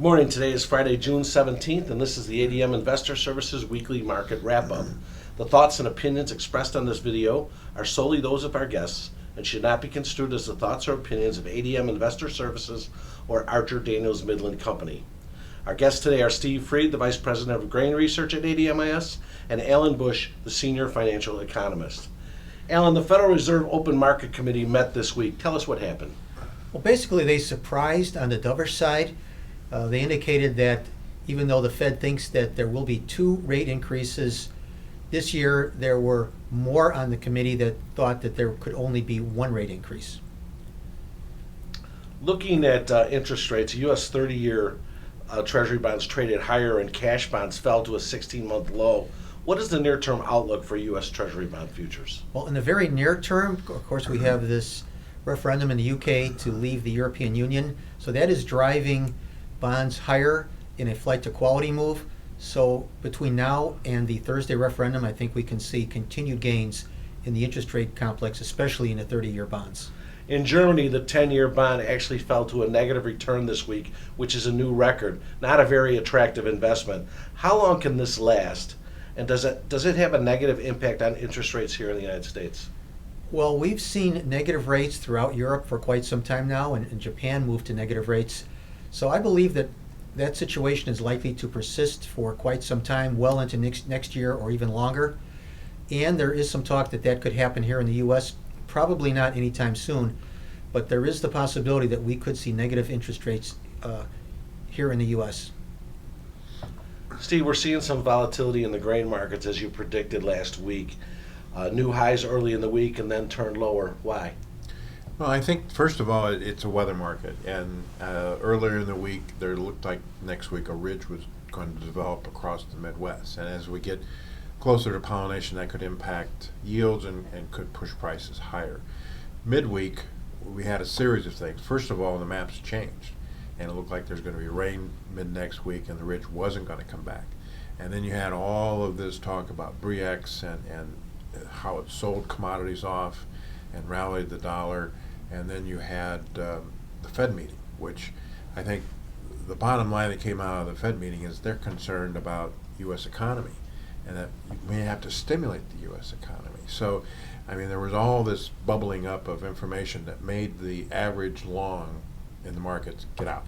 Good morning. Today is Friday, June 17th, and this is the ADM Investor Services Weekly Market Wrap-Up. The thoughts and opinions expressed on this video are solely those of our guests and should not be construed as the thoughts or opinions of ADM Investor Services or Archer Daniels Midland Company. Our guests today are Steve Freed, the Vice President of Grain Research at ADMIS, and Alan Bush, the Senior Financial Economist. Alan, the Federal Reserve Open Market Committee met this week. Tell us what happened. Well, basically, they surprised on the dovish side. They indicated that even though the Fed thinks that there will be 2 rate increases this year, there were more on the committee that thought that there could only be 1 rate increase. Looking at interest rates, U.S. 30-year Treasury bonds traded higher and cash bonds fell to a 16-month low. What is the near-term outlook for U.S. Treasury bond futures? Well, in the very near term, of course, we have this referendum in the UK to leave the European Union. So that is driving bonds higher in a flight to quality move. So between now and the Thursday referendum, I think we can see continued gains in the interest rate complex, especially in the 30-year bonds. In Germany, the 10-year bond actually fell to a negative return this week, which is a new record. Not a very attractive investment. How long can this last? And does it have a negative impact on interest rates here in the United States? Well, we've seen negative rates throughout Europe for quite some time now, and Japan moved to negative rates. So I believe that that situation is likely to persist for quite some time, well into next year or even longer. And there is some talk that that could happen here in the U.S., probably not anytime soon, but there is the possibility that we could see negative interest rates here in the U.S. Steve, we're seeing some volatility in the grain markets as you predicted last week. New highs early in the week and then turned lower. Why? Well, I think, first of all, it's a weather market. And earlier in the week, there looked like next week a ridge was going to develop across the Midwest. And as we get closer to pollination, that could impact yields and could push prices higher. Midweek, we had a series of things. First of all, the maps changed. And it looked like there's going to be rain mid-next week, and the ridge wasn't going to come back. And then you had all of this talk about BRIEX and how it sold commodities off and rallied the dollar. And then you had the Fed meeting, which I think the bottom line that came out of the Fed meeting is they're concerned about U.S. economy and that you may have to stimulate the U.S. economy. So, I mean, there was all this bubbling up of information that made the average long in the markets get out.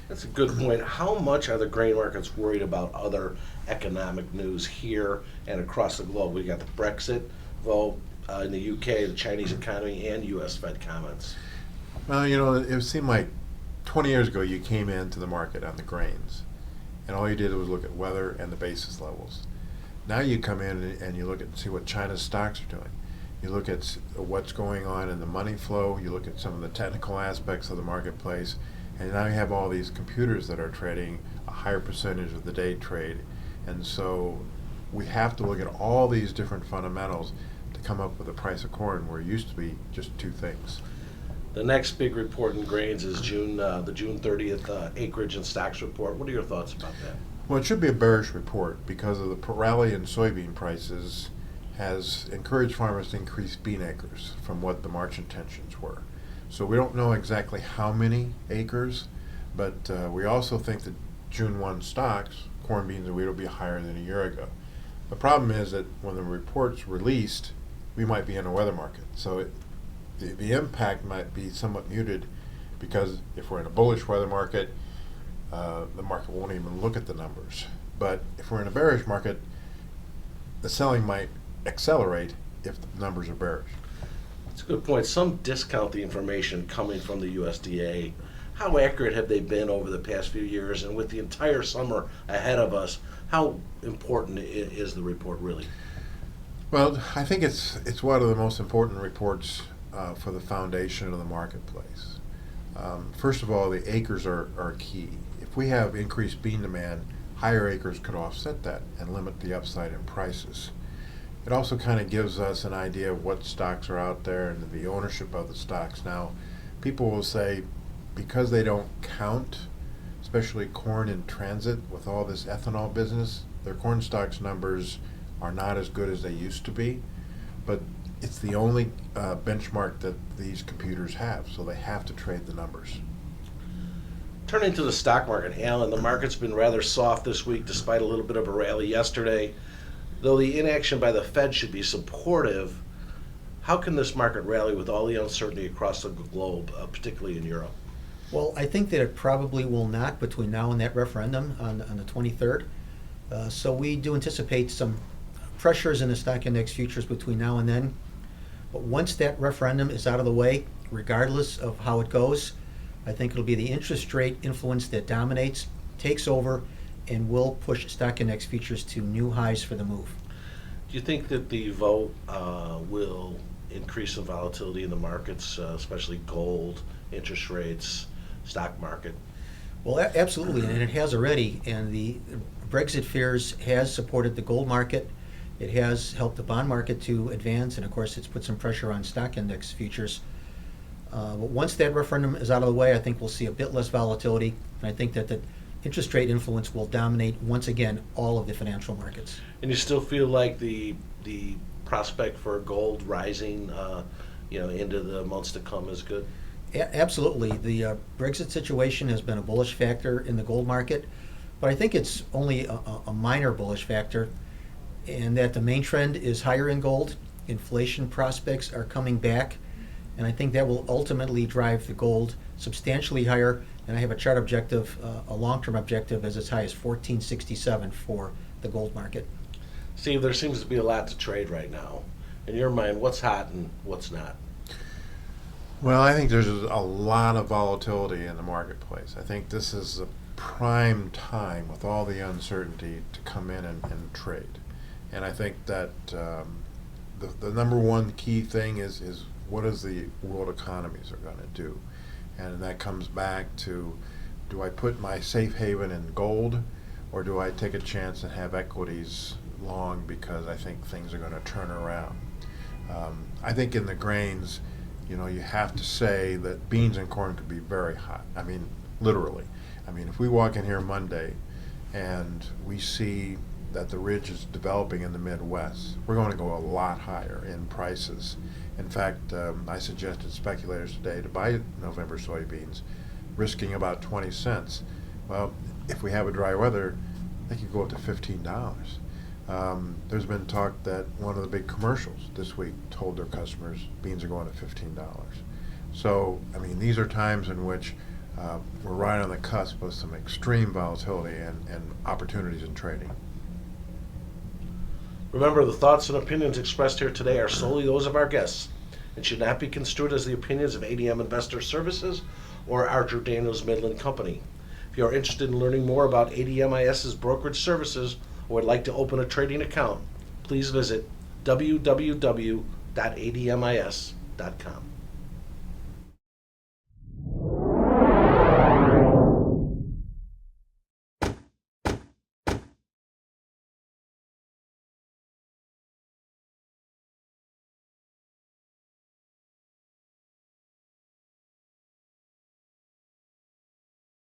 That's a good point. How much are the grain markets worried about other economic news here and across the globe? We got the Brexit vote in the UK, the Chinese economy, and U.S. Fed comments. Well, you know, it seemed like 20 years ago you came into the market on the grains, and all you did was look at weather and the basis levels. Now you come in and you look at and see what China's stocks are doing. You look at what's going on in the money flow. You look at some of the technical aspects of the marketplace. And now you have all these computers that are trading a higher percentage of the day trade. And so we have to look at all these different fundamentals to come up with a price of corn where it used to be just 2 things. The next big report in grains is the June 30th acreage and stocks report. What are your thoughts about that? Well, it should be a bearish report because of the rally in soybean prices has encouraged farmers to increase bean acres from what the March intentions were. So we don't know exactly how many acres, but we also think that June 1 stocks, corn, beans, and wheat, will be higher than a year ago. The problem is that when the report's released, we might be in a weather market. So the impact might be somewhat muted because if we're in a bullish weather market, the market won't even look at the numbers. But if we're in a bearish market, the selling might accelerate if the numbers are bearish. That's a good point. Some discount the information coming from the USDA. How accurate have they been over the past few years? And with the entire summer ahead of us, how important is the report really? Well, I think it's one of the most important reports for the foundation of the marketplace. First of all, the acres are key. If we have increased bean demand, higher acres could offset that and limit the upside in prices. It also kind of gives us an idea of what stocks are out there and the ownership of the stocks. Now, people will say because they don't count, especially corn in transit with all this ethanol business, their corn stocks numbers are not as good as they used to be. But it's the only benchmark that these computers have, so they have to trade the numbers. Turning to the stock market, Alan, the market's been rather soft this week despite a little bit of a rally yesterday. Though the inaction by the Fed should be supportive, how can this market rally with all the uncertainty across the globe, particularly in Europe? Well, I think that it probably will not between now and that referendum on the 23rd. So we do anticipate some pressures in the stock index futures between now and then. But once that referendum is out of the way, regardless of how it goes, I think it'll be the interest rate influence that dominates, takes over, and will push stock index futures to new highs for the move. Do you think that the vote will increase the volatility in the markets, especially gold, interest rates, stock market? Well, absolutely, and it has already. And the Brexit fears has supported the gold market. It has helped the bond market to advance, and of course, it's put some pressure on stock index futures. But once that referendum is out of the way, I think we'll see a bit less volatility, and I think that the interest rate influence will dominate once again all of the financial markets. And you still feel like the prospect for gold rising, into the months to come is good? Absolutely. The Brexit situation has been a bullish factor in the gold market, but I think it's only a minor bullish factor, and that the main trend is higher in gold. Inflation prospects are coming back, and I think that will ultimately drive the gold substantially higher. And I have a chart objective, a long-term objective, as high as 1467 for the gold market. Steve, there seems to be a lot to trade right now. In your mind, what's hot and what's not? Well, I think there's a lot of volatility in the marketplace. I think this is a prime time with all the uncertainty to come in and trade. And I think that the number one key thing is what is the world economies are going to do? And that comes back to, do I put my safe haven in gold, or do I take a chance and have equities long because I think things are going to turn around? I think in the grains, you have to say that beans and corn could be very hot. I mean, literally. I mean, if we walk in here Monday and we see that the ridge is developing in the Midwest, we're going to go a lot higher in prices. In fact, I suggested speculators today to buy November soybeans, risking about 20 cents. Well, if we have a dry weather, they could go up to $15. There's been talk that one of the big commercials this week told their customers beans are going to $15. So, I mean, these are times in which we're right on the cusp of some extreme volatility and opportunities in trading. Remember, the thoughts and opinions expressed here today are solely those of our guests and should not be construed as the opinions of ADM Investor Services or Archer Daniels Midland Company. If you are interested in learning more about ADMIS's brokerage services or would like to open a trading account, please visit www.admis.com.